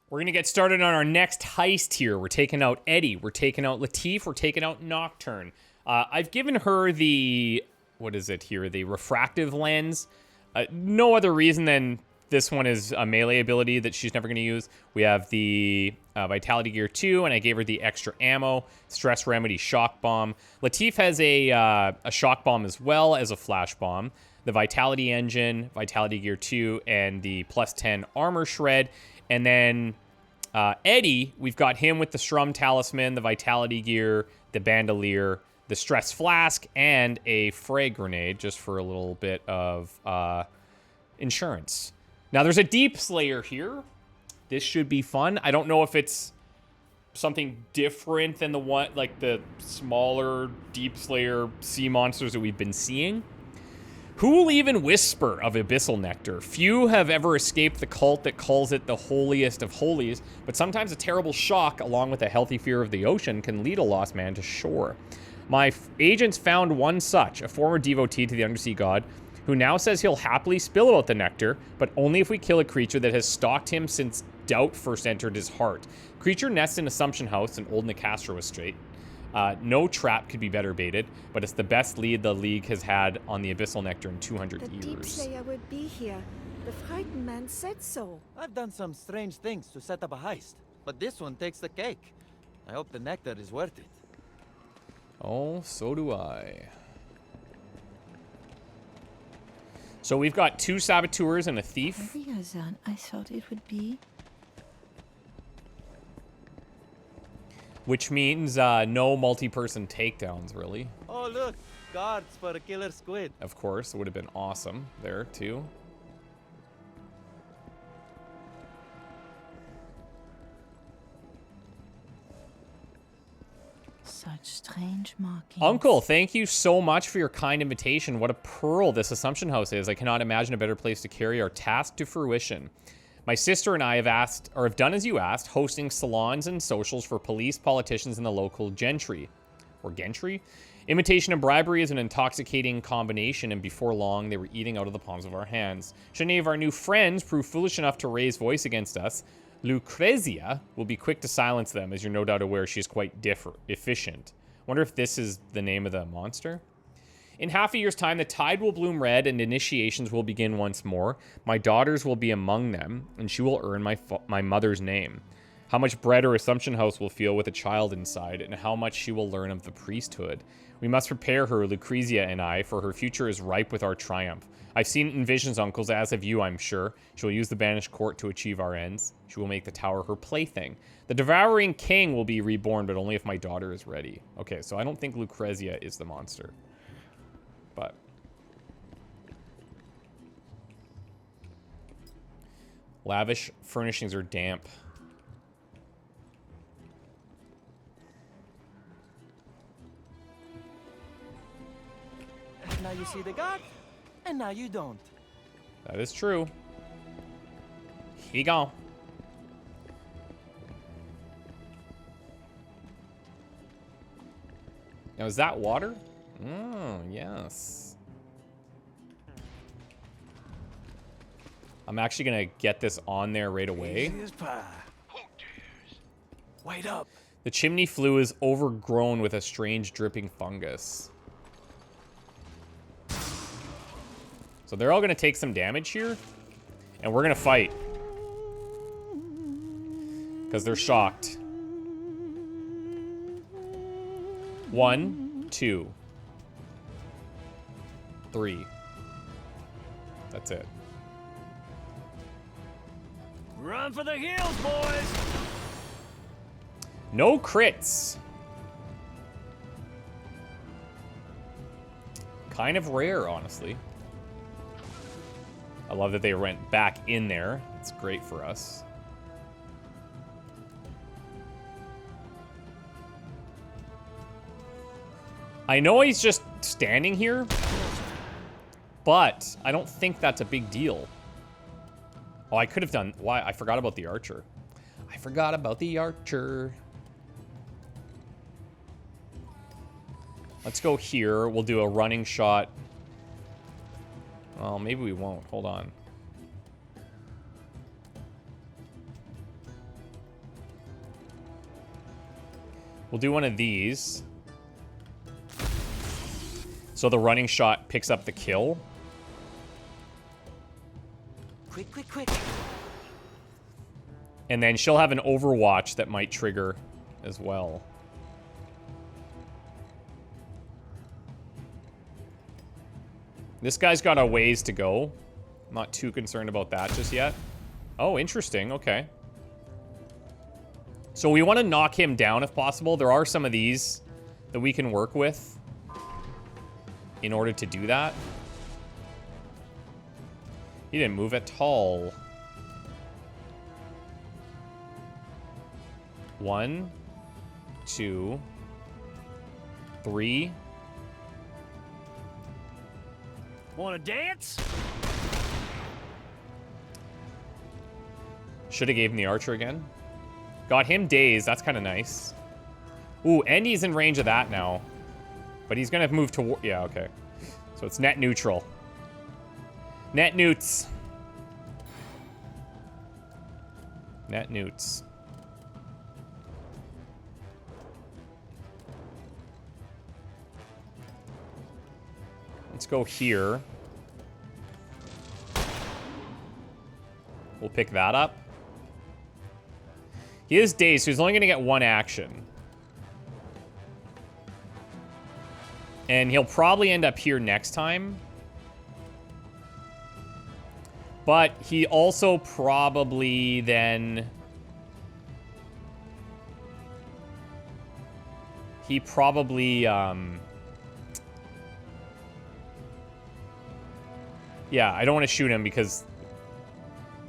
We're going to get started on our next heist here. We're taking out Eddie. We're taking out Latif. We're taking out Nocturne. I've given her the, what is it here? The refractive lens. No other reason than this one is a melee ability that she's never going to use. We have the Vitality Gear 2, and I gave her the extra ammo, Stress Remedy, Shock Bomb. Latif has a Shock Bomb as well as a Flash Bomb. The Vitality Engine, Vitality Gear 2, and the plus 10 Armor Shred. And then Eddie, we've got him with the Shrum Talisman, the Vitality Gear, the Bandolier, the Stress Flask, and a Frag Grenade, just for a little bit of insurance. Now, there's a Deepslayer here. This should be fun. I don't know if it's something different than the one, like the smaller Deepslayer sea monsters that we've been seeing. Who will even whisper of abyssal nectar? Few have ever escaped the cult that calls it the holiest of holies, but sometimes a terrible shock, along with a healthy fear of the ocean, can lead a lost man to shore. My agents found one such, a former devotee to the undersea god, who now says he'll happily spill out the nectar, but only if we kill a creature that has stalked him since doubt first entered his heart. Creature nests in Assumption House in Old Nicastro Estate. No trap could be better baited, but it's the best lead the League has had on the Abyssal Nectar in 200 years. The Deepslayer would be here. The frightened man said so. I've done some strange things to set up a heist, but this one takes the cake. I hope the nectar is worth it. Oh, so do I. So we've got 2 saboteurs and a thief. Heavier than I thought it would be. Which means no multi-person takedowns, really. Oh, look. Guards for a killer squid. Of course, it would have been awesome there, too. Such strange markings. Uncle, thank you so much for your kind invitation. What a pearl this Assumption House is. I cannot imagine a better place to carry our task to fruition. My sister and I have done as you asked, hosting salons and socials for police, politicians, and the local gentry. Or gentry? Imitation and bribery is an intoxicating combination, and before long, they were eating out of the palms of our hands. Should any of our new friends prove foolish enough to raise voice against us, Lucrezia will be quick to silence them, as you're no doubt aware she is quite efficient. Wonder if this is the name of the monster? In half a year's time, the tide will bloom red and initiations will begin once more. My daughters will be among them, and she will earn my mother's name. How much bread her Assumption House will feel with a child inside, and how much she will learn of the priesthood. We must prepare her, Lucrezia and I, for her future is ripe with our triumph. I've seen it in visions, uncles, as have you, I'm sure. She will use the banished court to achieve our ends. She will make the tower her plaything. The devouring king will be reborn, but only if my daughter is ready. Okay, so I don't think Lucrezia is the monster. But lavish furnishings are damp. Now you see the guard, and now you don't. That is true. He gone. Now, is that water? Oh, yes. I'm actually going to get this on there right away. Easy as pie. Wait up. The chimney flue is overgrown with a strange dripping fungus. So they're all going to take some damage here. And we're going to fight. Because they're shocked. 1, 2, 3. That's it. Run for the hills, boys! No crits. Kind of rare, honestly. I love that they went back in there. It's great for us. I know he's just standing here, but I don't think that's a big deal. Oh, I could have done... Why? I forgot about the archer. I forgot about the archer. Let's go here. We'll do a running shot. Well, maybe we won't. Hold on. We'll do one of these. So the running shot picks up the kill. Quick, quick, quick. And then she'll have an overwatch that might trigger as well. This guy's got a ways to go. I'm not too concerned about that just yet. Oh, interesting. Okay. So we want to knock him down if possible. There are some of these that we can work with in order to do that. He didn't move at all. 1, 2, 3. Wanna dance? Should have gave him the archer again. Got him dazed. That's kind of nice. Ooh, and he's in range of that now. But he's going to move toward... Yeah, okay. So it's net neutral. Net newts. Net newts. Let's go here. We'll pick that up. He is dazed, so he's only going to get one action. And he'll probably end up here next time. But he also probably then... He probably... Yeah, I don't want to shoot him because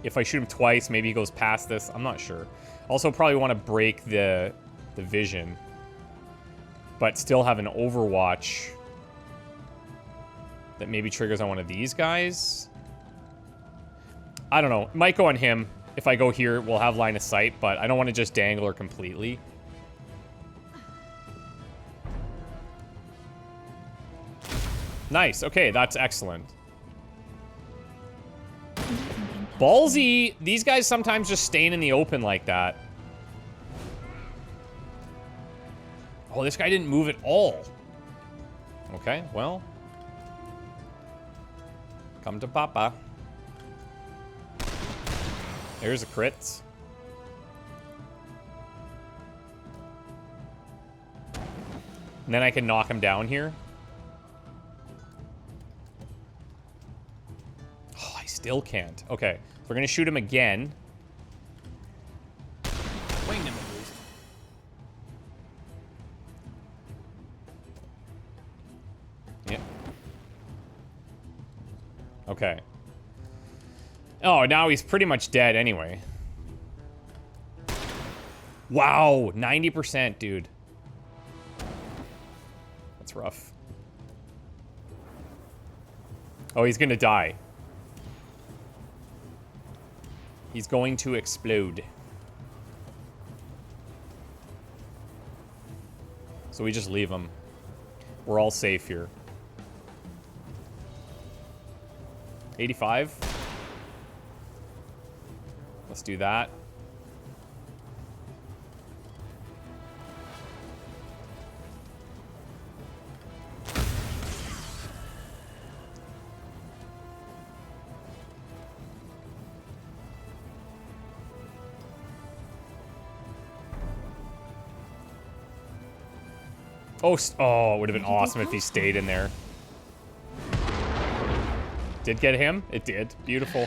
if I shoot him twice, maybe he goes past this. I'm not sure. Also, probably want to break the vision, but still have an overwatch that maybe triggers on one of these guys. I don't know. Might go on him. If I go here, we'll have line of sight, but I don't want to just dangle her completely. Nice. Okay, that's excellent. Ballsy. These guys sometimes just staying in the open like that. Oh, this guy didn't move at all. Okay, well. Come to Papa. There's a crit. And then I can knock him down here. Oh, I still can't. Okay, so we're gonna shoot him again. Winged him at least. Yep. Okay. Oh, now he's pretty much dead anyway. Wow, 90%, dude. That's rough. Oh, he's gonna die. He's going to explode. So we just leave him. We're all safe here. 85. Let's do that. Oh, oh, it would have been awesome if he stayed in there. Did get him? It did. Beautiful.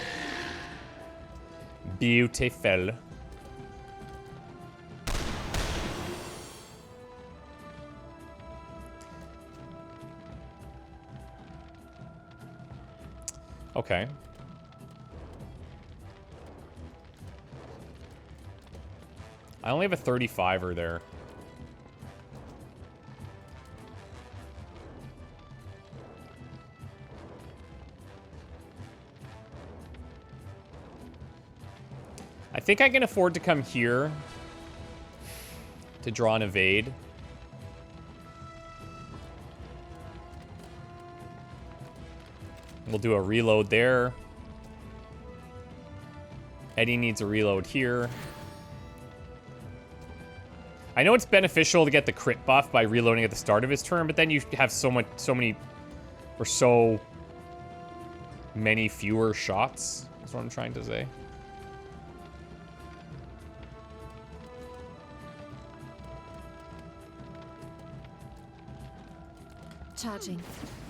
Beautiful. Okay. I only have a 35er there. I think I can afford to come here to draw an evade. We'll do a reload there. Eddie needs a reload here. I know it's beneficial to get the crit buff by reloading at the start of his turn, but then you have so many fewer shots. That's what I'm trying to say. Charging.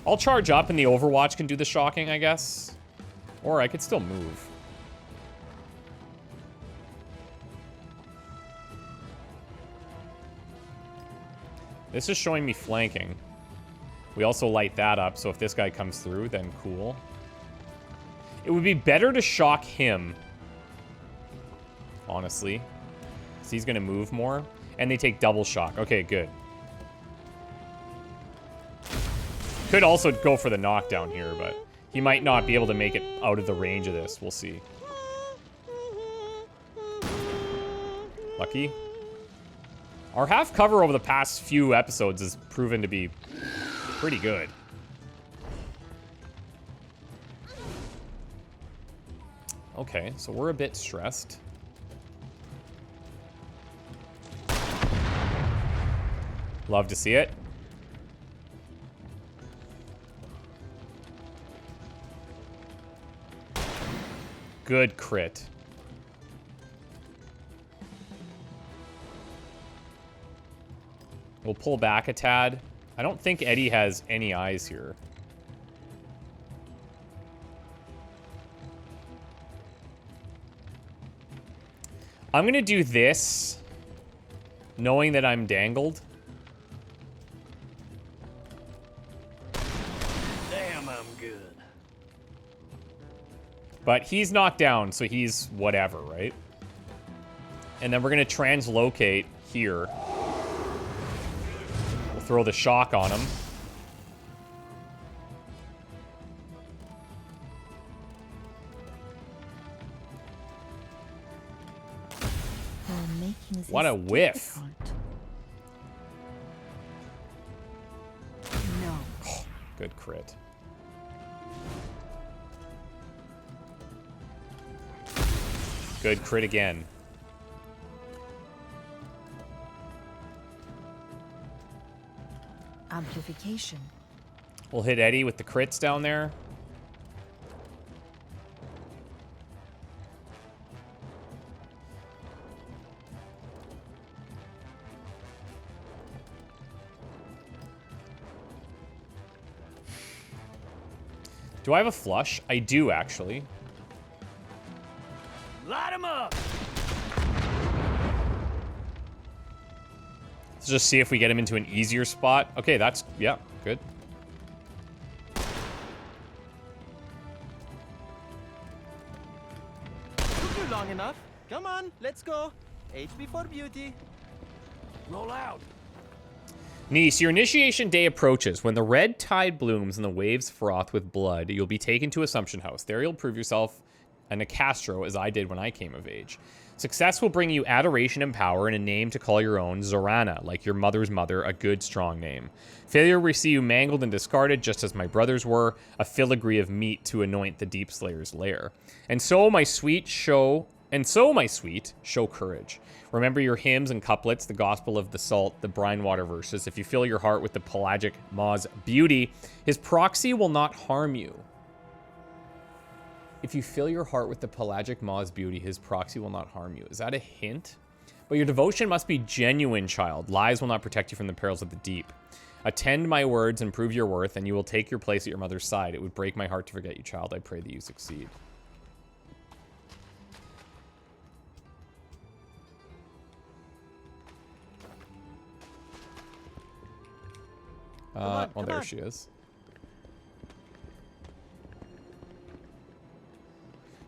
I'll charge up and the Overwatch can do the shocking, I guess. Or I could still move. This is showing me flanking. We also light that up, so if this guy comes through, then cool. It would be better to shock him. Honestly. Because he's going to move more. And they take double shock. Okay, good. Could also go for the knockdown here, but he might not be able to make it out of the range of this. We'll see. Lucky. Our half cover over the past few episodes has proven to be pretty good. Okay, so we're a bit stressed. Love to see it. Good crit. We'll pull back a tad. I don't think Eddie has any eyes here. I'm gonna do this, knowing that I'm dangled. Damn, I'm good. But he's knocked down, so he's whatever, right? And then we're gonna translocate here. We'll throw the shock on him. What a whiff. No. Oh, good crit. Good crit again. Amplification. We'll hit Eddie with the crits down there. Do I have a flush? I do, actually. Light him up! Let's just see if we get him into an easier spot. Okay, that's... yeah, good. Took you long enough. Come on, let's go. Age before beauty. Roll out. Niece, your initiation day approaches. When the red tide blooms and the waves froth with blood, you'll be taken to Assumption House. There you'll prove yourself a Nicastro, as I did when I came of age. Success will bring you adoration and power and a name to call your own, Zorana, like your mother's mother, a good, strong name. Failure will see you mangled and discarded, just as my brothers were, a filigree of meat to anoint the Deepslayer's lair. And so, my sweet, show courage. Remember your hymns and couplets, the gospel of the salt, the brine water verses. If you fill your heart with the pelagic maw's beauty, his proxy will not harm you. If you fill your heart with the pelagic maw's beauty, his proxy will not harm you. Is that a hint? But your devotion must be genuine, child. Lies will not protect you from the perils of the deep. Attend my words and prove your worth, and you will take your place at your mother's side. It would break my heart to forget you, child. I pray that you succeed. Well, there she is.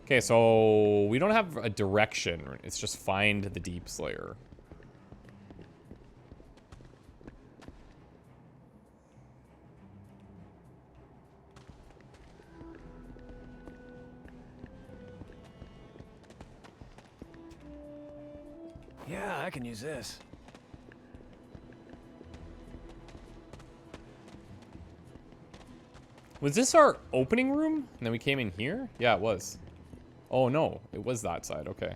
Okay, so we don't have a direction. It's just find the Deepslayer. Yeah, I can use this. Was this our opening room? And then we came in here? Yeah, it was. Oh, no. It was that side. Okay.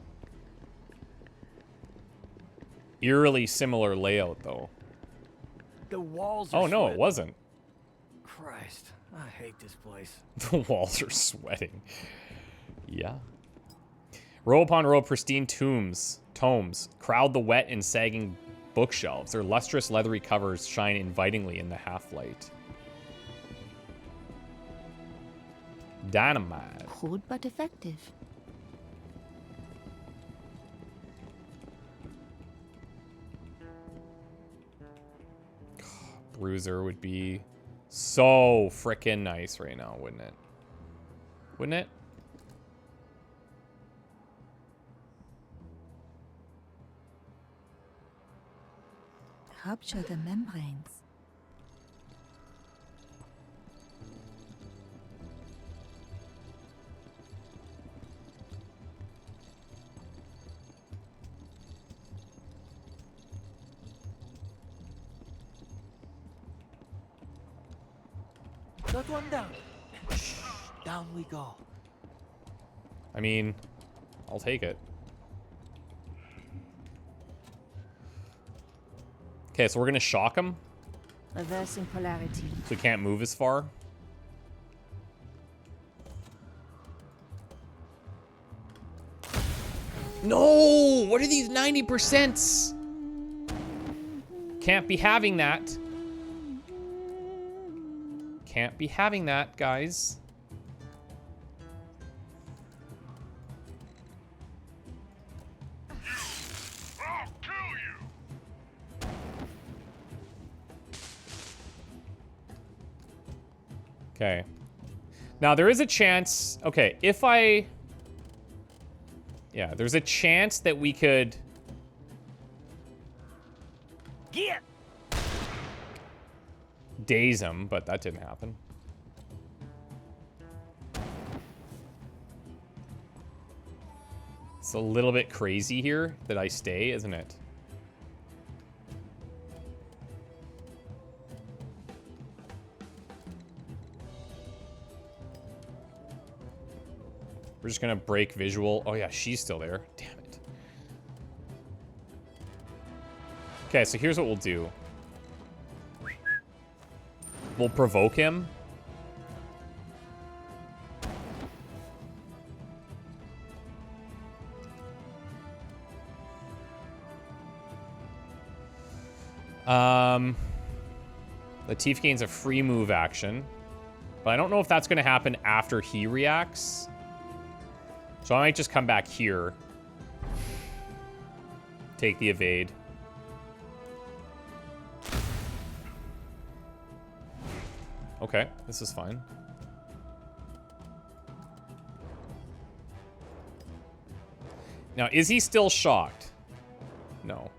Eerily similar layout, though. The walls are Oh, no, it sweating. wasn't. Christ, I hate this place. The walls are sweating. Yeah. Row upon row of pristine tomes crowd the wet and sagging bookshelves. Their lustrous, leathery covers shine invitingly in the half-light. Dynamite. Crude but effective. Bruiser would be so frickin' nice right now, wouldn't it? Wouldn't it? Rupture the membranes. Got one down. Shh, down we go. I mean, I'll take it. Okay, so we're gonna shock him, Reversing polarity. so he can't move as far. No! What are these 90%s? Can't be having that. Can't be having that, guys. Okay. Now, there is a chance... Okay, if I... Yeah, there's a chance that we could... Get! daze him, but that didn't happen. It's a little bit crazy here that I stay, isn't it? We're just gonna break visual. Oh yeah, she's still there. Damn it. Okay, so here's what we'll do. We'll provoke him. Latif gains a free move action, but I don't know if that's going to happen after he reacts. So I might just come back here. Take the evade. Okay, this is fine. Now, is he still shocked? No.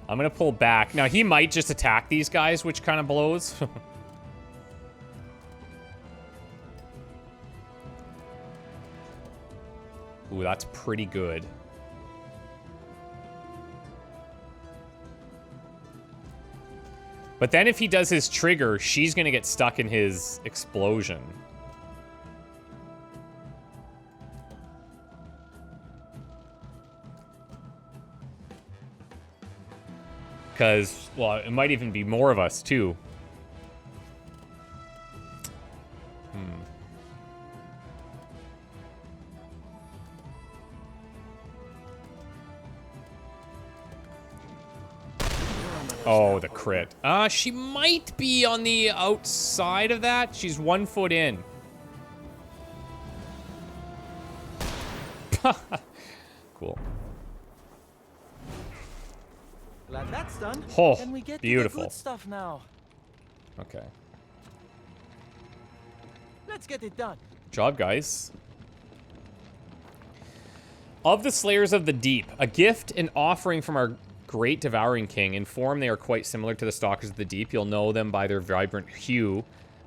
I'm gonna pull back. Now, he might just attack these guys, which kind of blows. Ooh, that's pretty good. But then if he does his trigger, she's gonna get stuck in his explosion. Because, well, it might even be more of us, too. Oh, the crit. She might be on the outside of that. She's 1 foot in. Cool. Glad that's done. Oh, and we get beautiful. To the good stuff now. Okay. Let's get it done. Job, guys. Of the Slayers of the Deep, a gift and offering from our great Devouring King. In form, they are quite similar to the Stalkers of the Deep. You'll know them by their vibrant hue.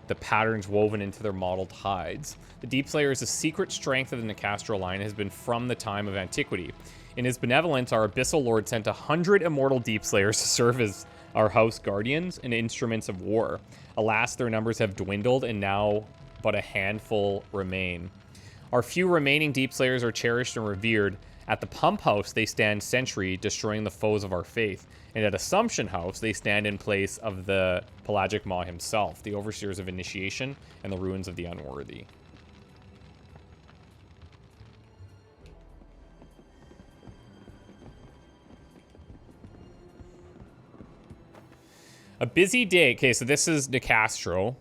the patterns woven into their mottled hides. The Deepslayer is a secret strength of the Nicastro line and has been from the time of antiquity. In his benevolence, our Abyssal Lord sent 100 immortal Deepslayers to serve as our house guardians and instruments of war. Alas, their numbers have dwindled and now but a handful remain. Our few remaining Deepslayers are cherished and revered. At the Pump House, they stand sentry, destroying the foes of our faith. And at Assumption House, they stand in place of the Pelagic Maw himself, the overseers of initiation and the ruins of the unworthy. A busy day. Okay, so this is Nicastro,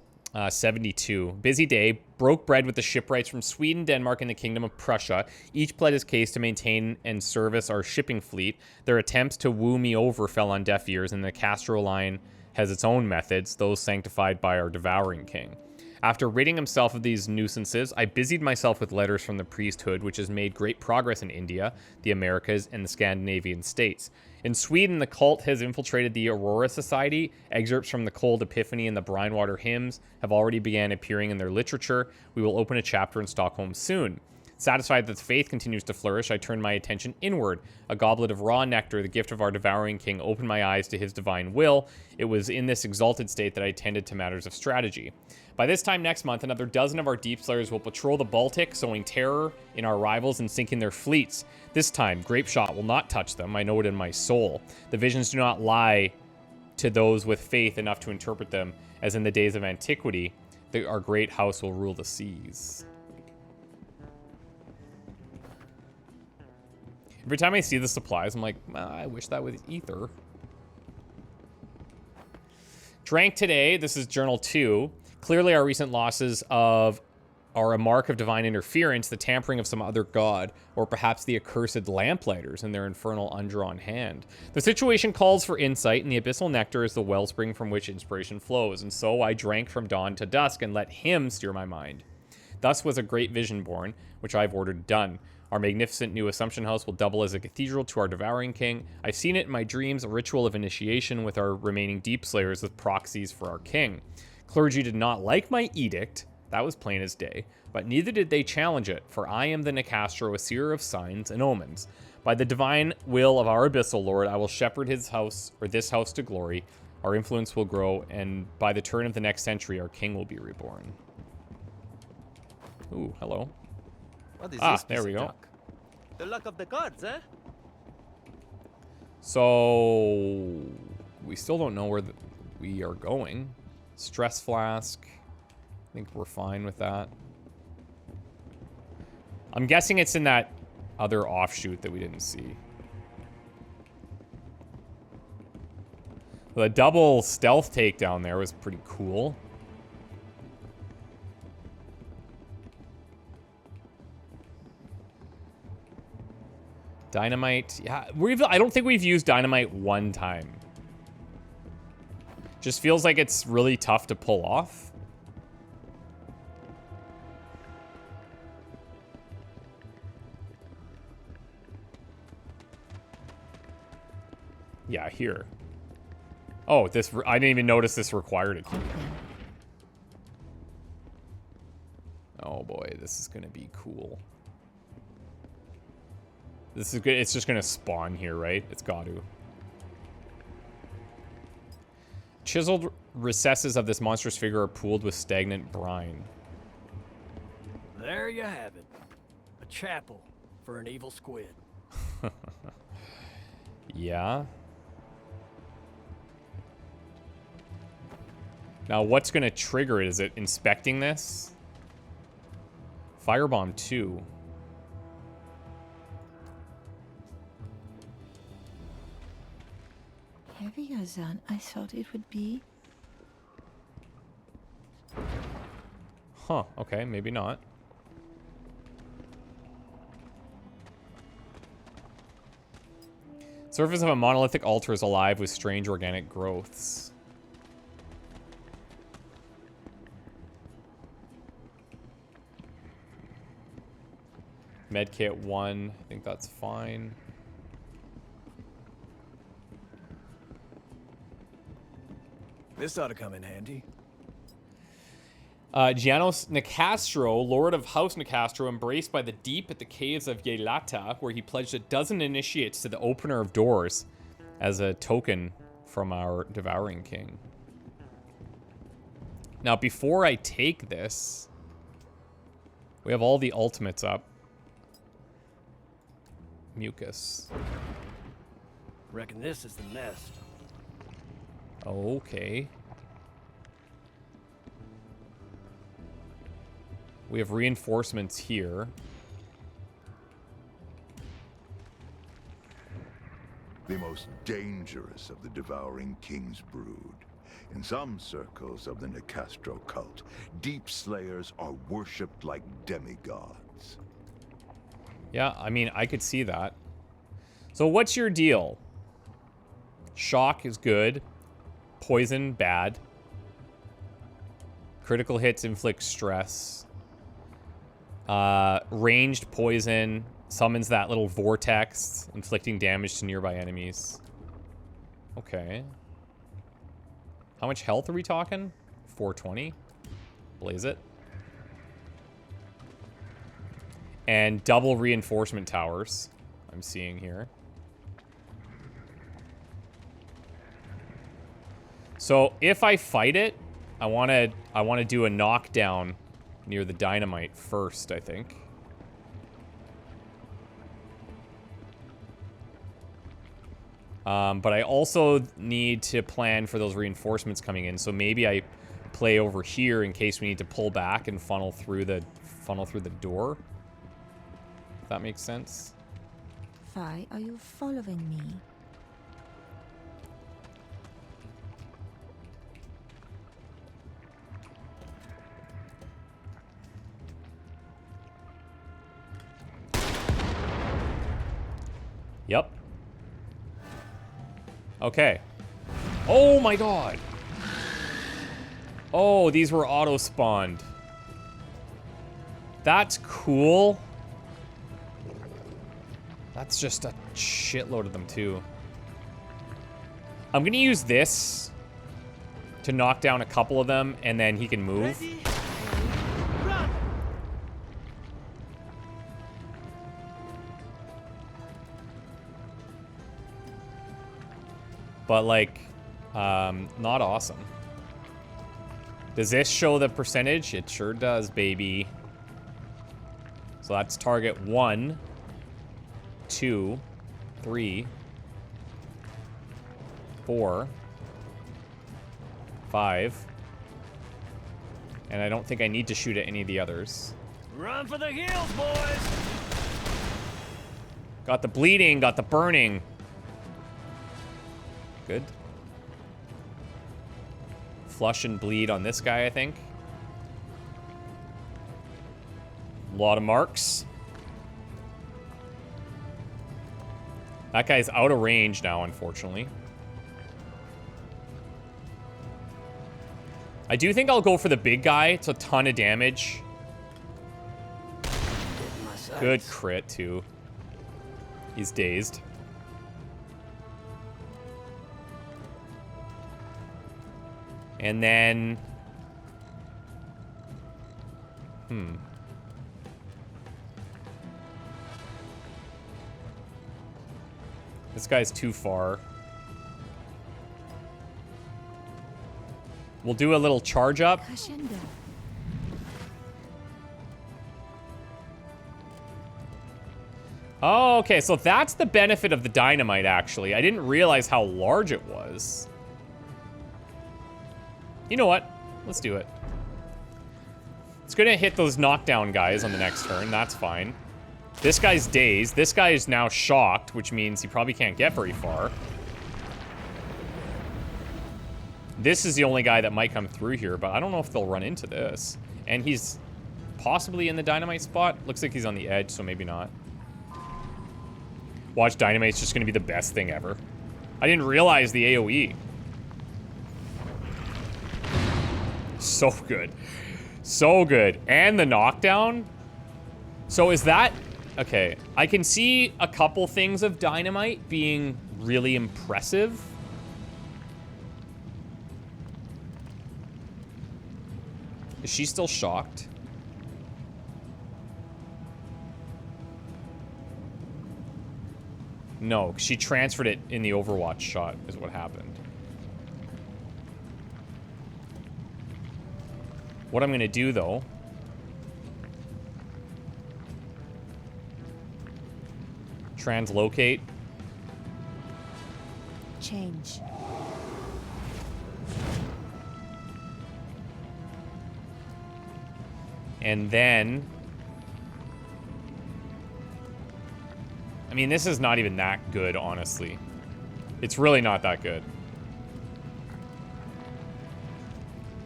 72. Busy day. Broke bread with the shipwrights from Sweden, Denmark, and the Kingdom of Prussia. Each pled his case to maintain and service our shipping fleet. Their attempts to woo me over fell on deaf ears, and the Nicastro line has its own methods, those sanctified by our devouring king. After ridding himself of these nuisances, I busied myself with letters from the priesthood, which has made great progress in India, the Americas, and the Scandinavian states. In Sweden, the cult has infiltrated the Aurora Society. Excerpts from the Cold Epiphany and the Brinewater hymns have already began appearing in their literature. We will open a chapter in Stockholm soon. Satisfied that the faith continues to flourish, I turn my attention inward. A goblet of raw nectar, the gift of our devouring king, opened my eyes to his divine will. It was in this exalted state that I attended to matters of strategy. By this time next month, another dozen of our Deepslayers will patrol the Baltic, sowing terror in our rivals and sinking their fleets. This time, grape shot will not touch them. I know it in my soul. The visions do not lie to those with faith enough to interpret them, as in the days of antiquity, our great house will rule the seas. Every time I see the supplies, I'm like, I wish that was ether. Drank today. This is Journal 2. Clearly, our recent losses are a mark of divine interference, the tampering of some other god, or perhaps the accursed Lamplighters and their infernal undrawn hand. The situation calls for insight, and the abyssal nectar is the wellspring from which inspiration flows, and so I drank from dawn to dusk and let him steer my mind. Thus was a great vision born, which I've ordered done. Our magnificent new Assumption House will double as a cathedral to our devouring king. I've seen it in my dreams, a ritual of initiation with our remaining Deepslayers as proxies for our king. Clergy did not like my edict, that was plain as day, but neither did they challenge it, for I am the Nicastro, a seer of signs and omens. By the divine will of our Abyssal Lord, I will shepherd his house, or this house, to glory. Our influence will grow, and by the turn of the next century, our king will be reborn. Ooh, hello. What is this there we go. junk? The luck of the cards, eh? So we still don't know where we are going. Stress flask. I think we're fine with that. I'm guessing it's in that other offshoot that we didn't see. The double stealth takedown there was pretty cool. Dynamite. Yeah, I don't think we've used dynamite one time. Just feels like it's really tough to pull off. Yeah, here. Oh, this, I didn't even notice this required it. Oh boy, this is gonna be cool. This is good. It's just gonna spawn here, right? It's got to. Chiseled recesses of this monstrous figure are pooled with stagnant brine. There you have it. A chapel for an evil squid. Yeah. Now, what's going to trigger it? Is it inspecting this? Firebomb 2. Heavier than I thought it would be. Huh, okay, maybe not. Surface of a monolithic altar is alive with strange organic growths. Medkit 1, I think that's fine. This ought to come in handy. Giannos Nicastro, Lord of House Nicastro, embraced by the deep at the caves of Yelata, where he pledged a dozen initiates to the opener of doors as a token from our devouring king. Now, before I take this, we have all the ultimates up. Mucus. Reckon this is the nest. Okay. We have reinforcements here. The most dangerous of the devouring king's brood. In some circles of the Nicastro cult, Deepslayers are worshipped like demigods. Yeah, I mean, I could see that. So what's your deal? Shock is good. Poison, bad. Critical hits inflict stress. Ranged poison summons that little vortex, inflicting damage to nearby enemies. Okay. How much health are we talking? 420. Blaze it. And double reinforcement towers, I'm seeing here. So if I fight it, I want to do a knockdown near the dynamite first, I think. But I also need to plan for those reinforcements coming in. So maybe I play over here in case we need to pull back and funnel through the door. If that makes sense. Why are you following me? Yep. Okay. Oh my god. Oh, these were auto-spawned. That's cool. That's just a shitload of them, too. I'm gonna use this to knock down a couple of them, and then he can move. Ready? Run! But, like, not awesome. Does this show the percentage? It sure does, baby. So that's target 1, 2, 3, 4, 5. And I don't think I need to shoot at any of the others. Run for the hills, boys! Got the bleeding, got the burning. Good. Flush and bleed on this guy, I think. A lot of marks. That guy's out of range now, unfortunately. I do think I'll go for the big guy. It's a ton of damage. Good crit, too. He's dazed. And then... This guy's too far. We'll do a little charge up. Crescendo. Oh, okay, so that's the benefit of the dynamite, actually. I didn't realize how large it was. You know what? Let's do it. It's gonna hit those knockdown guys on the next turn. That's fine. This guy's dazed. This guy is now shocked, which means he probably can't get very far. This is the only guy that might come through here, but I don't know if they'll run into this. And he's possibly in the dynamite spot. Looks like he's on the edge, so maybe not. Watch, dynamite's just gonna be the best thing ever. I didn't realize the AoE. So good. So good. And the knockdown. So is that... Okay, I can see a couple things of dynamite being really impressive. Is she still shocked? No, she transferred it in the Overwatch shot, is what happened. What I'm gonna do, though... Translocate. Change. And then... I mean, this is not even that good, honestly. It's really not that good.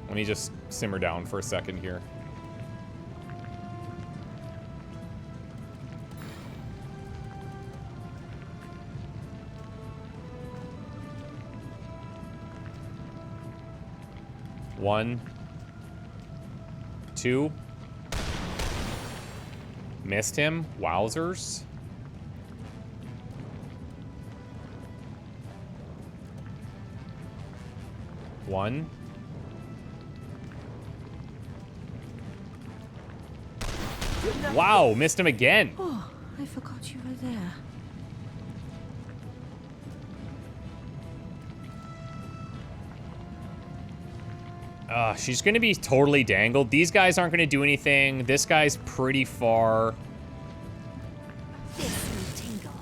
Let me just simmer down for a second here. One. Two. Missed him. Wowzers. One. Wow, missed him again. Oh, I forgot you were there. She's going to be totally dangled. These guys aren't going to do anything. This guy's pretty far. This will tingle.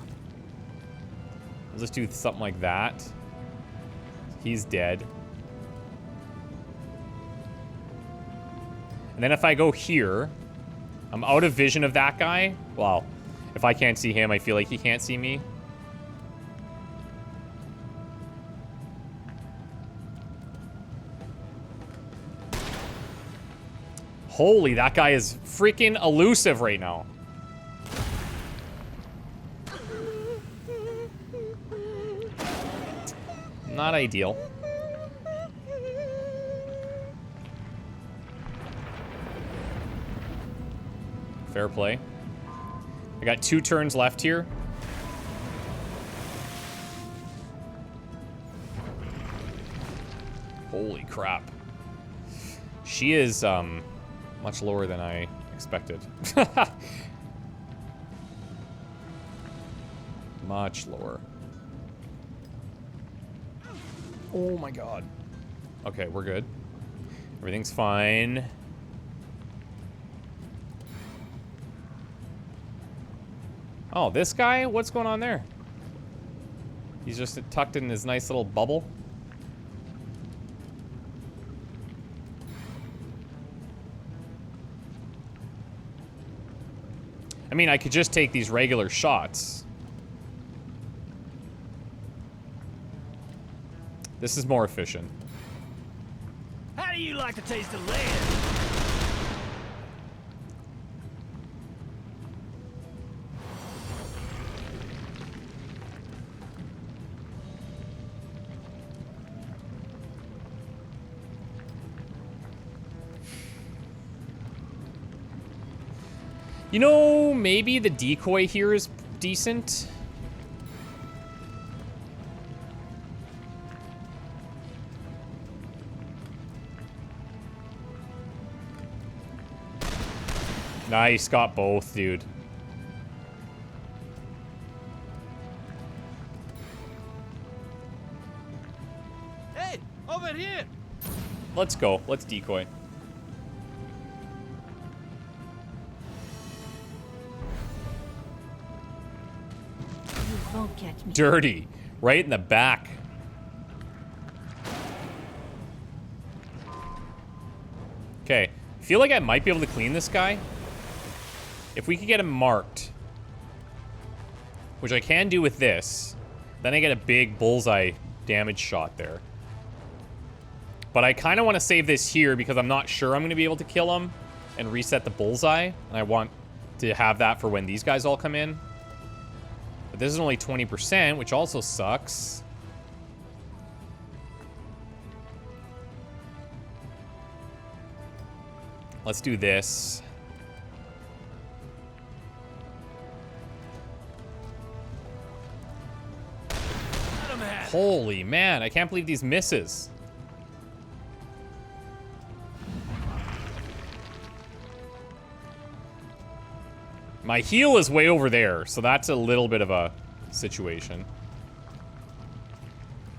We'll just do something like that. He's dead. And then if I go here, I'm out of vision of that guy. Well, if I can't see him, I feel like he can't see me. Holy, that guy is freaking elusive right now. Not ideal. Fair play. I got 2 turns left here. Holy crap. She is, much lower than I expected. Much lower. Oh my god. Okay, we're good. Everything's fine. Oh, this guy? What's going on there? He's just tucked in his nice little bubble. I mean, I could just take these regular shots. This is more efficient. How do you like to taste the land? You know, maybe the decoy here is decent. Nice, got both, dude. Hey, over here! Let's go. Let's decoy. Won't get me. Dirty. Right in the back. Okay. Feel like I might be able to clean this guy. If we could get him marked. Which I can do with this. Then I get a big bullseye damage shot there. But I kind of want to save this here because I'm not sure I'm going to be able to kill him and reset the bullseye. And I want to have that for when these guys all come in. But this is only 20%, which also sucks. Let's do this. Holy man, I can't believe these misses. My heal is way over there, so that's a little bit of a situation.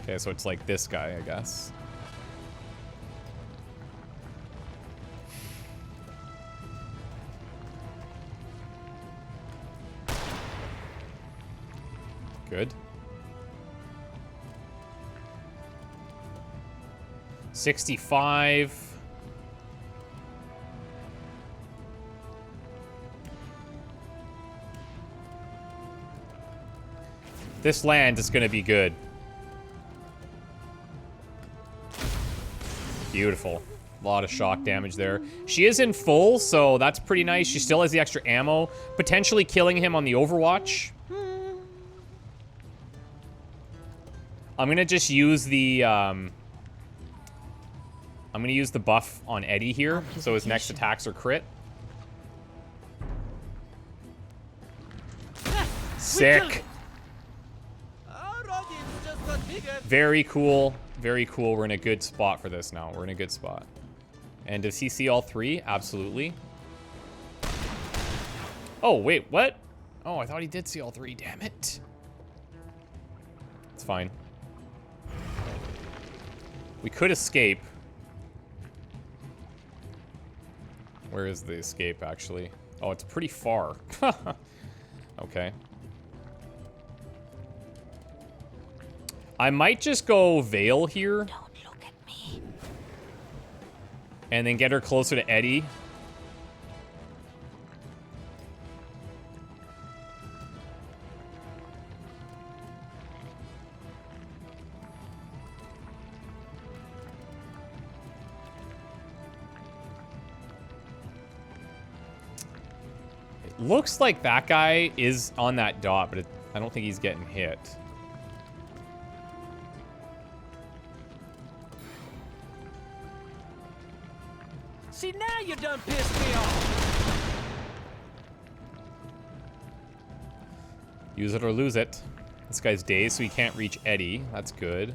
Okay, so it's like this guy, I guess. Good. 65. This land is going to be good. Beautiful. A lot of shock damage there. She is in full, so that's pretty nice. She still has the extra ammo. Potentially killing him on the Overwatch. I'm going to just use the... I'm going to use the buff on Eddie here, so his next attacks are crit. Sick. Very cool. Very cool. We're in a good spot for this now. We're in a good spot. And does he see all three? Absolutely. Oh, wait, what? Oh, I thought he did see all three. Damn it. It's fine. We could escape. Where is the escape, actually? Oh, it's pretty far. Okay. I might just go Veil here. Don't look at me. And then get her closer to Eddie. It looks like that guy is on that dot, but I don't think he's getting hit. See, now you done pissed me off. Use it or lose it. This guy's dazed, so he can't reach Eddie. That's good.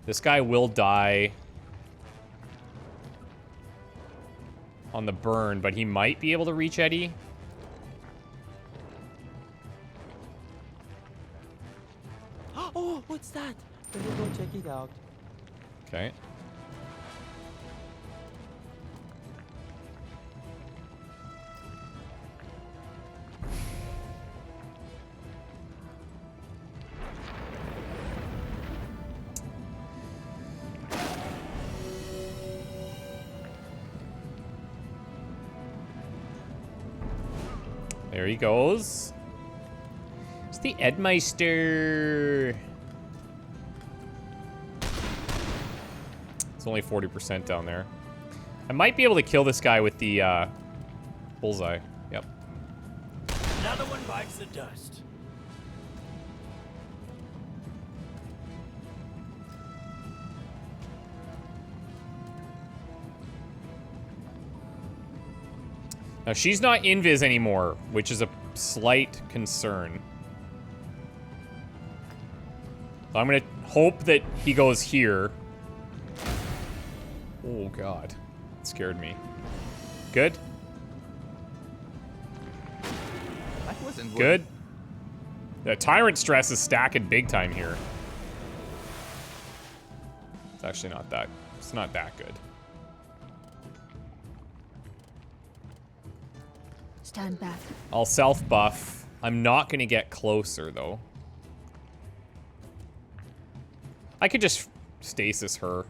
This guy will die on the burn, but he might be able to reach Eddie. Oh, what's that? Let me go check it out. Okay. There he goes. It's the Edmeister. It's only 40% down there. I might be able to kill this guy with the bullseye. Yep. Another one bites the dust. Now, she's not invis anymore, which is a slight concern. So I'm going to hope that he goes here. Oh, God. It scared me. Good. That wasn't Good. The Tyrant stress is stacking big time here. It's actually not that... It's not that good. Stand back. I'll self-buff. I'm not going to get closer, though. I could just stasis her.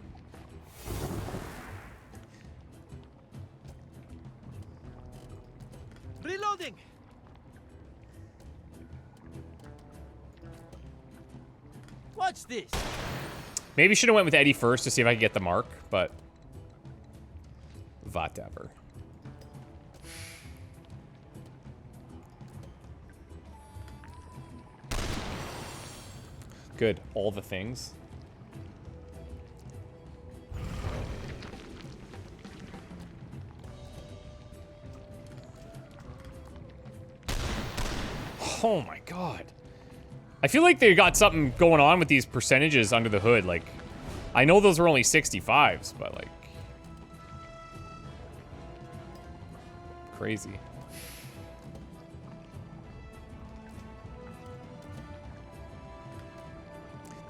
Reloading. Watch this. Maybe should have went with Eddie first to see if I could get the mark, but... Whatever. Good. All the things. Oh my God. I feel like they got something going on with these percentages under the hood. Like, I know those were only 65s, but like... Crazy.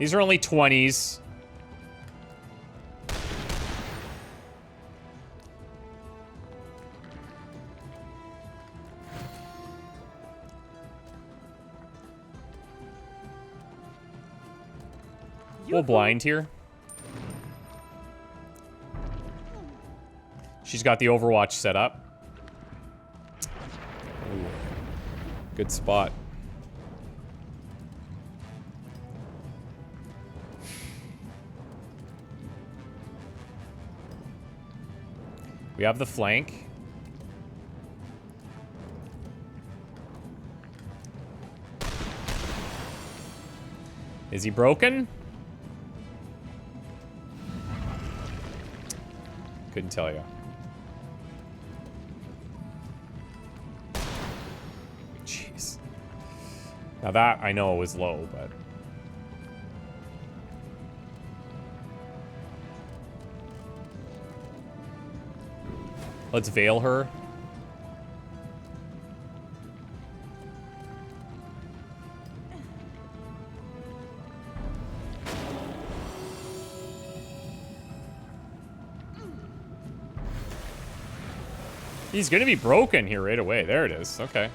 These are only 20s. We'll blind here. She's got the Overwatch set up. Ooh. Good spot. We have the flank. Is he broken? Couldn't tell you. Jeez. Now that I know was low, but... Let's veil her. He's gonna be broken here right away. There it is. Okay.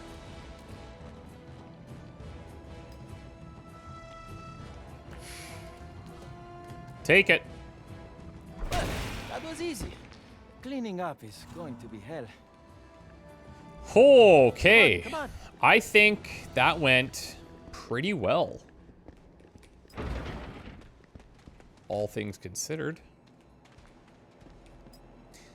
Take it. Well, that was easy. Cleaning up is going to be hell. Okay. Come on. I think that went pretty well. All things considered.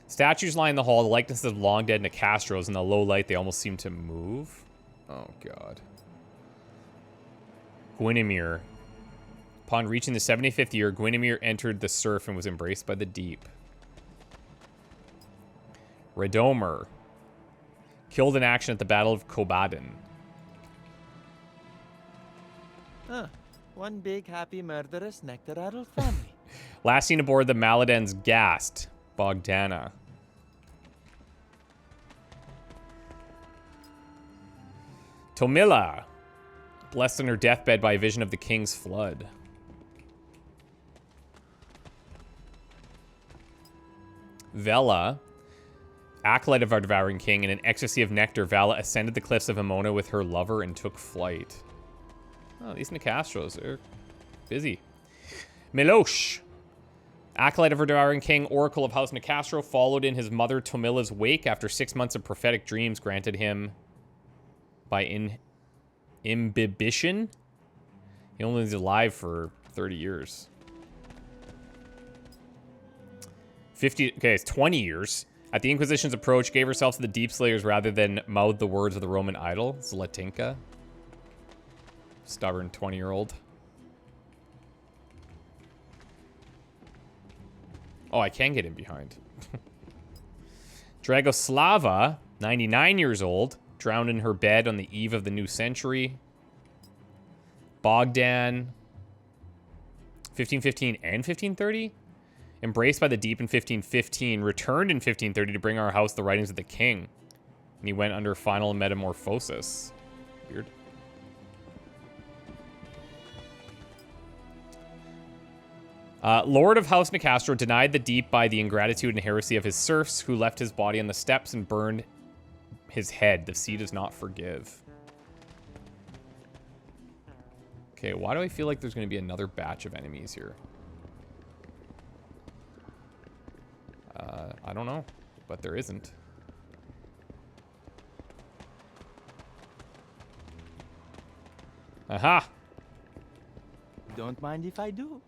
Statues line the hall. The likenesses of long dead Nicastros. In the low light, they almost seem to move. Oh, God. Gwynimir. Upon reaching the 75th year, Gwynimir entered the surf and was embraced by the deep. Redomer. Killed in action at the Battle of Kobaden. Huh. One big, happy, murderous, nectar-addled family. Last seen aboard the Maladen's Gast. Bogdana. Tomilla. Blessed on her deathbed by a vision of the king's flood. Vela. Acolyte of our devouring king. In an ecstasy of nectar, Vala ascended the cliffs of Emona with her lover and took flight. Oh, these Nicastros are busy. Milosh. Acolyte of her devouring king, Oracle of House Nicastro, followed in his mother Tomilla's wake after 6 months of prophetic dreams granted him by imbibition. He only was alive for 30 years. 50, okay, it's 20 years. At the Inquisition's approach, gave herself to the Deepslayers rather than mouth the words of the Roman idol, Zlatinka. Stubborn 20-year-old. Oh, I can get in behind. Dragoslava, 99 years old, drowned in her bed on the eve of the new century. Bogdan, 1515 and 1530? Embraced by the deep in 1515, returned in 1530 to bring our house the writings of the king. And he went under final metamorphosis. Weird. Lord of House Nicastro denied the deep by the ingratitude and heresy of his serfs, who left his body on the steps and burned his head. The sea does not forgive. Okay, why do I feel like there's going to be another batch of enemies here? I don't know, but there isn't. Aha! Don't mind if I do.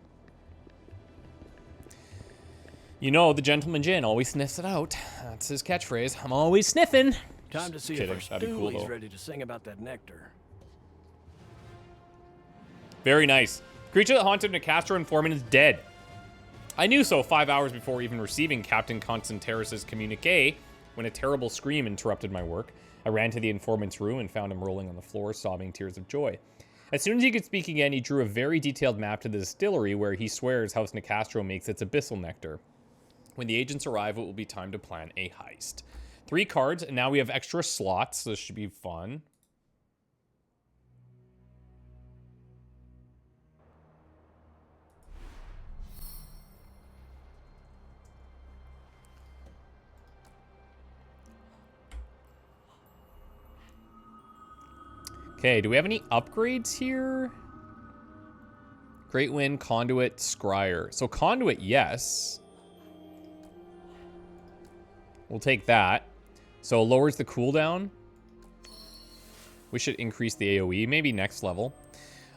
You know, the gentleman Jin always sniffs it out. That's his catchphrase. I'm always sniffing. Time to see Kidding. if our That'd be cool, stooly's though. ready to sing about that nectar. Very nice. Creature that haunted Nicastro informant is dead. I knew so 5 hours before even receiving Captain Constanteris' communique, when a terrible scream interrupted my work. I ran to the informant's room and found him rolling on the floor, sobbing tears of joy. As soon as he could speak again, he drew a very detailed map to the distillery where he swears House Nicastro makes its abyssal nectar. When the agents arrive, it will be time to plan a heist. 3 cards, and now we have extra slots, so this should be fun. Okay, do we have any upgrades here? Great Wind, Conduit, Scryer. So Conduit, yes. We'll take that. So lowers the cooldown. We should increase the AoE, maybe next level.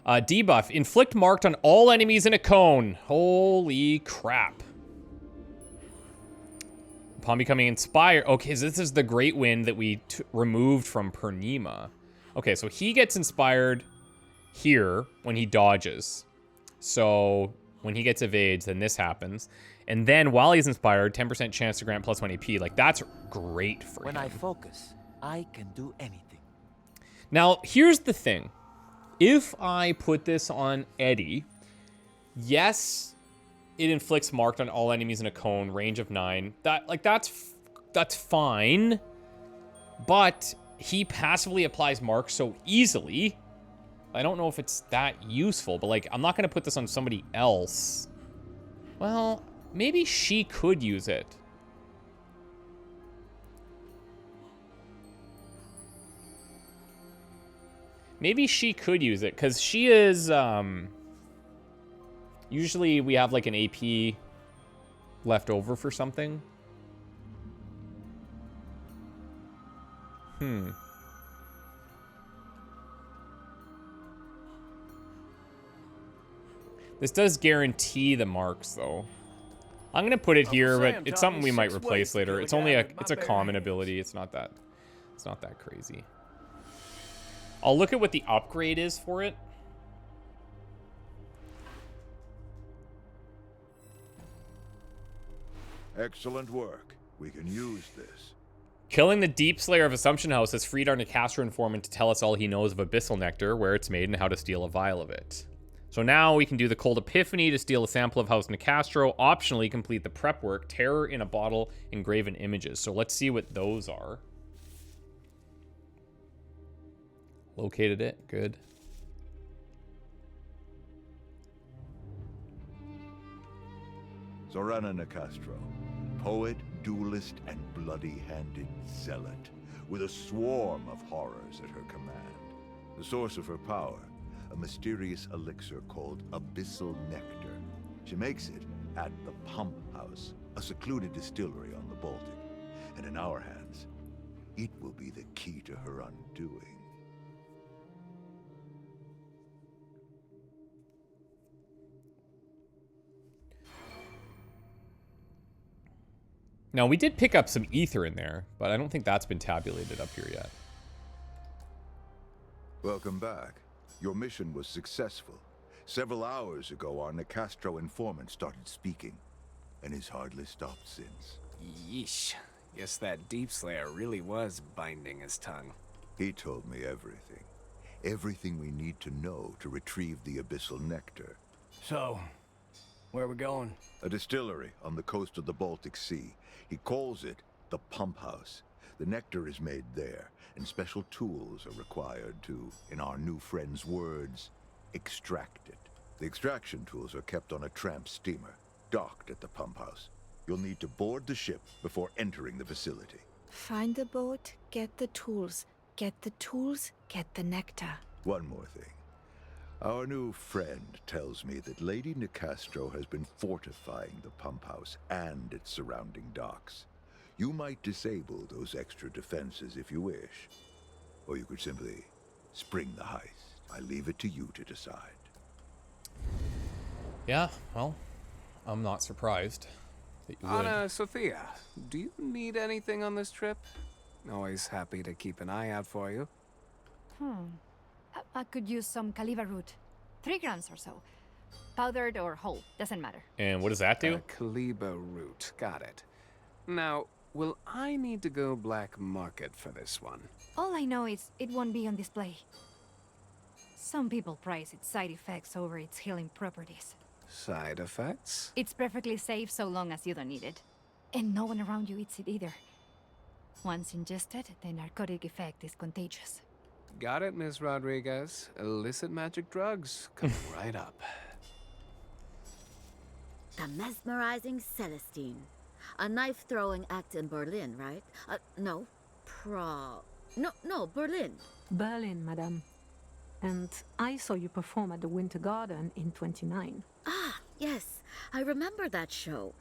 Debuff, inflict marked on all enemies in a cone. Holy crap. Upon becoming inspired. Okay, so this is the Great Wind that we removed from Pernima. Okay, so he gets inspired here when he dodges. So when he gets evades, then this happens. And then while he's inspired, 10% chance to grant +1 AP. Like, that's great for him. When I focus, I can do anything. Now, here's the thing. If I put this on Eddie, yes, it inflicts marked on all enemies in a cone, range of 9. That's fine. But he passively applies marks so easily. I don't know if it's that useful, but like, I'm not gonna put this on somebody else. Well, maybe she could use it. Maybe she could use it, because she is, usually we have like an AP left over for something. This does guarantee the marks, though. I'm gonna put it here, but it's something we might replace later. It's only it's a common ability. It's not that crazy. I'll look at what the upgrade is for it. Excellent work. We can use this. Killing the Deepslayer of Assumption House has freed our Nicastro informant to tell us all he knows of Abyssal Nectar, where it's made, and how to steal a vial of it. So now we can do the Cold Epiphany to steal a sample of House Nicastro, optionally complete the prep work, Terror in a Bottle, Engraven Images. So let's see what those are. Located it, good. Zorana Nicastro, poet, duelist, and bloody-handed zealot, with a swarm of horrors at her command. The source of her power, a mysterious elixir called Abyssal Nectar. She makes it at the Pump House, a secluded distillery on the Baltic. And in our hands, it will be the key to her undoing. Now, we did pick up some ether in there, but I don't think that's been tabulated up here yet. Welcome back. Your mission was successful. Several hours ago, our Nicastro informant started speaking, and he's hardly stopped since. Yeesh. Guess that Deepslayer really was binding his tongue. He told me everything. Everything we need to know to retrieve the Abyssal Nectar. So, where are we going? A distillery on the coast of the Baltic Sea. He calls it the Pump House. The nectar is made there, and special tools are required to, in our new friend's words, extract it. The extraction tools are kept on a tramp steamer, docked at the Pump House. You'll need to board the ship before entering the facility. Find the boat, get the tools. Get the tools, get the nectar. One more thing. Our new friend tells me that Lady Nicastro has been fortifying the Pump House and its surrounding docks. You might disable those extra defenses if you wish. Or you could simply spring the heist. I leave it to you to decide. Yeah, well, I'm not surprised that you would. Anna Sophia, do you need anything on this trip? Always happy to keep an eye out for you. I could use some Caliva root. 3 grams or so. Powdered or whole, doesn't matter. And what does that do? Caliba root, got it. Now, will I need to go black market for this one? All I know is it won't be on display. Some people prize its side effects over its healing properties. Side effects? It's perfectly safe so long as you don't need it. And no one around you eats it either. Once ingested, the narcotic effect is contagious. Got it, Miss Rodriguez. Illicit magic drugs coming right up. The mesmerizing Celestine. A knife-throwing act in Berlin, right? No, Prague. No, Berlin. Berlin, madame. And I saw you perform at the Winter Garden in 29. Ah, yes, I remember that show.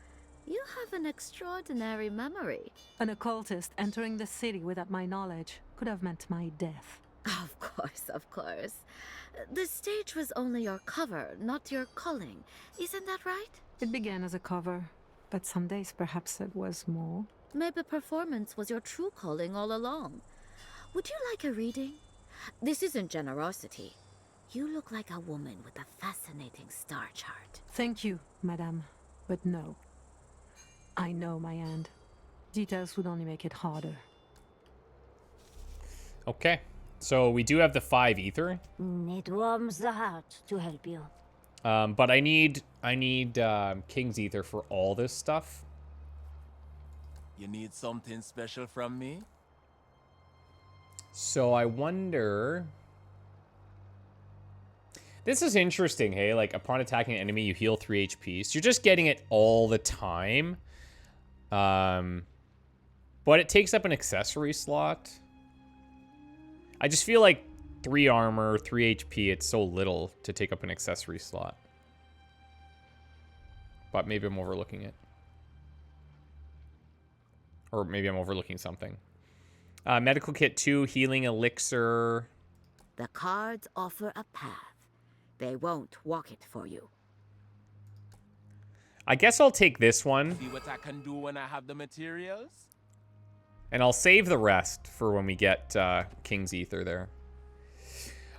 You have an extraordinary memory. An occultist entering the city without my knowledge could have meant my death. Of course, of course. The stage was only your cover, not your calling. Isn't that right? It began as a cover, but some days perhaps it was more. Maybe performance was your true calling all along. Would you like a reading? This isn't generosity. You look like a woman with a fascinating star chart. Thank you, madame, but no. I know my end. Details would only make it harder. Okay. So we do have the 5 ether. It warms the heart to help you. But I need King's Ether for all this stuff. You need something special from me? So I wonder... This is interesting, hey? Like, upon attacking an enemy, you heal 3 HP. So you're just getting it all the time. But it takes up an accessory slot. I just feel like 3 armor, 3 HP, it's so little to take up an accessory slot. But maybe I'm overlooking it. Or maybe I'm overlooking something. Medical kit 2, healing elixir. The cards offer a path. They won't walk it for you. I guess I'll take this one. See what I can do when I have the materials? And I'll save the rest for when we get King's Ether there.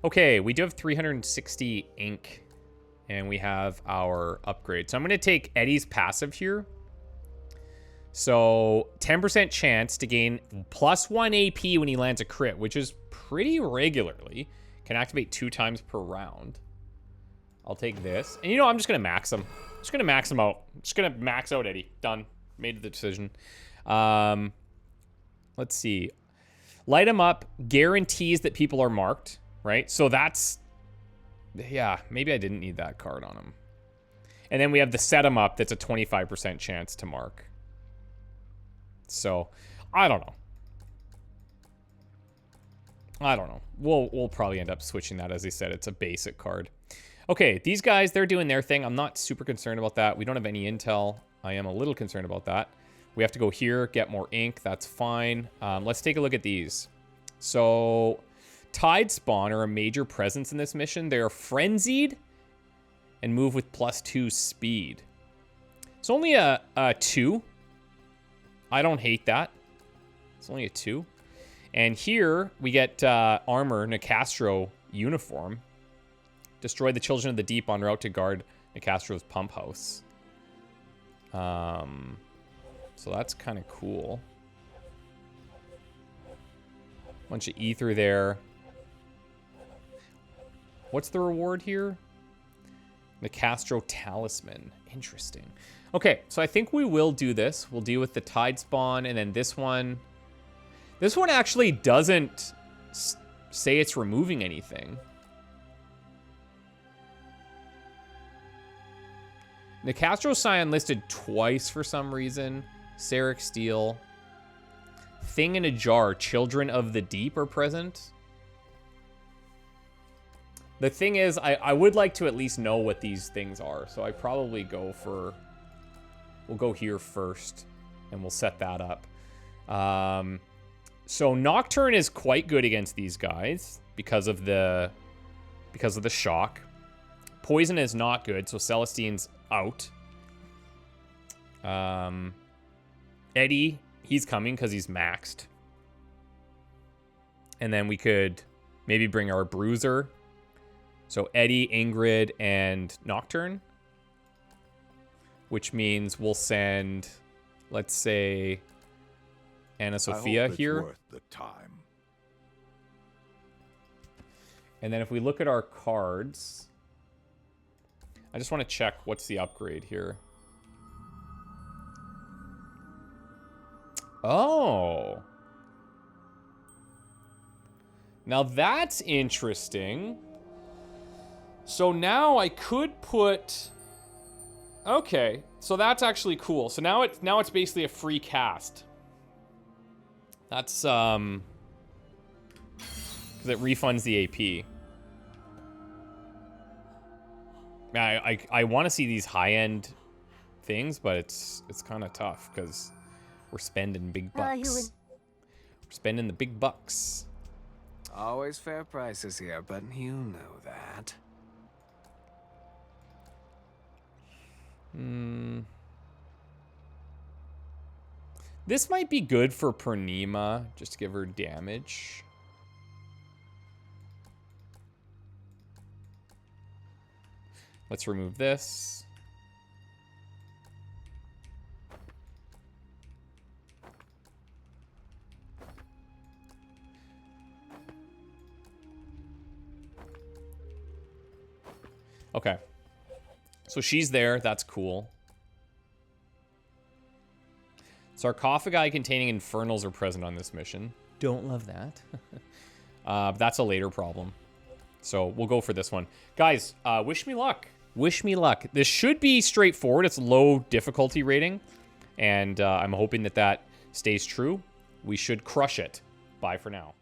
Okay, we do have 360 ink. And we have our upgrade. So I'm going to take Eddie's passive here. So 10% chance to gain +1 AP when he lands a crit, which is pretty regularly. Can activate 2 times per round. I'll take this. And you know, I'm just going to max him. Just going to max him out. Just going to max out Eddie. Done. Made the decision. Let's see. Light him up guarantees that people are marked, right? So that's... Yeah, maybe I didn't need that card on him. And then we have the set him up that's a 25% chance to mark. So, I don't know. We'll probably end up switching that. As I said, it's a basic card. Okay, these guys, they're doing their thing. I'm not super concerned about that. We don't have any intel. I am a little concerned about that. We have to go here, get more ink. That's fine. Let's take a look at these. So, Tide Spawn are a major presence in this mission. They're frenzied and move with +2 speed. It's only a 2. I don't hate that. It's only a 2. And here we get armor, Nicastro uniform. Destroy the Children of the Deep en route to guard Nicastro's pump house. So that's kind of cool. Bunch of ether there. What's the reward here? Nicastro Talisman. Interesting. Okay, so I think we will do this. We'll deal with the Tide Spawn, and then this one. This one actually doesn't say it's removing anything. Nicastro Scion listed twice for some reason. Serric Steel. Thing in a Jar. Children of the Deep are present. The thing is, I would like to at least know what these things are. So I probably go for... We'll go here first. And we'll set that up. So Nocturne is quite good against these guys. Because of the shock. Poison is not good. So Celestine's out. Eddie, he's coming because he's maxed. And then we could maybe bring our Bruiser. So Eddie, Ingrid, and Nocturne. Which means we'll send, let's say, Anna Sophia here. Worth the time. And then if we look at our cards, I just want to check what's the upgrade here. Oh. Now that's interesting. So now I could put... Okay, so that's actually cool. So now it's basically a free cast. That's because it refunds the AP. I want to see these high-end things, but it's kind of tough because we're spending big bucks. We're spending the big bucks. Always fair prices here, but you know that. This might be good for Purnima, just to give her damage. Let's remove this. Okay. So she's there. That's cool. Sarcophagi containing infernals are present on this mission. Don't love that. That's a later problem. So we'll go for this one. Guys, wish me luck. Wish me luck. This should be straightforward. It's low difficulty rating. And I'm hoping that that stays true. We should crush it. Bye for now.